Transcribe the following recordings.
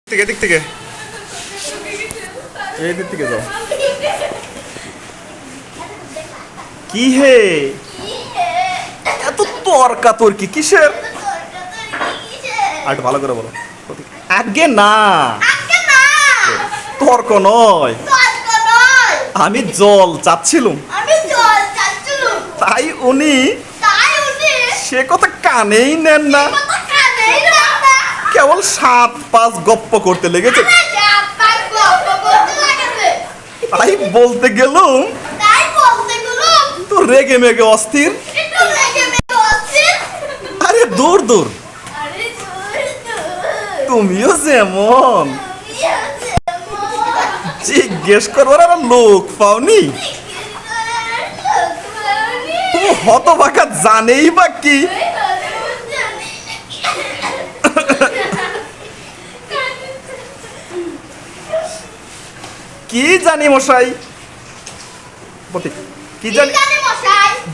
দিক থেকে এই দিক থেকে যাও। কি হে এত তর্কা তর্কি কিসের? আর একটু ভালো করে বলো। আগে না, তর্ক নয়, আমি জল চাচ্ছিলুম, তাই উনি সে কথা কানেই নেন না, কেবল 7-5 গপ্প করতে লেগেছে। তাই বলতে গেলুম তো রেগে মেগে অস্থির। আরে দূর দূর, তুমিও যেমন জিজ্ঞেস করবার আর লোক পাওনি। হতভাগা জানেই বা কি। কি জানি মশাই, কি জানি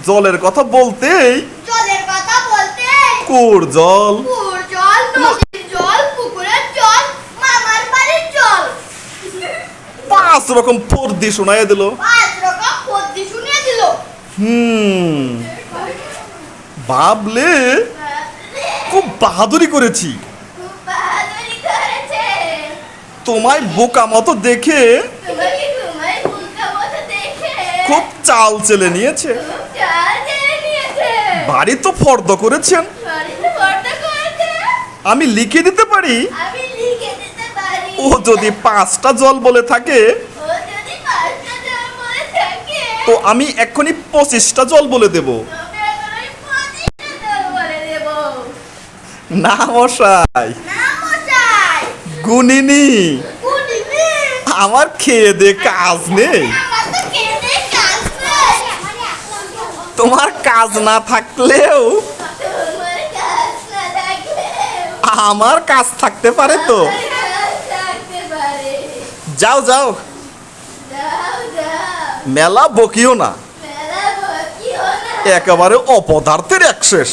জলের কথা বলতেই কুর জল, 5 রকম ফর্দি শোনায় দিল। ভাবলে খুব বাহাদুরি করেছি। তোমায় বোকা মতো দেখে খুব চাল চেলে নিয়েছে। বাড়ি তো ফর্দ করেছেন, আমি লিখে দিতে পারি। ও যদি 5টা জল বলে থাকে তো আমি এক্ষুনি 25টা জল বলে দেব। না মশাই, গুনিনি, আমার খেয়ে দে কাজ নেই। তোমার কাজ না থাকলেও আমার কাজ থাকতে পারে তো। যাও যাও, মেলা বকিও না, একেবারে অপদার্থের এক শেষ।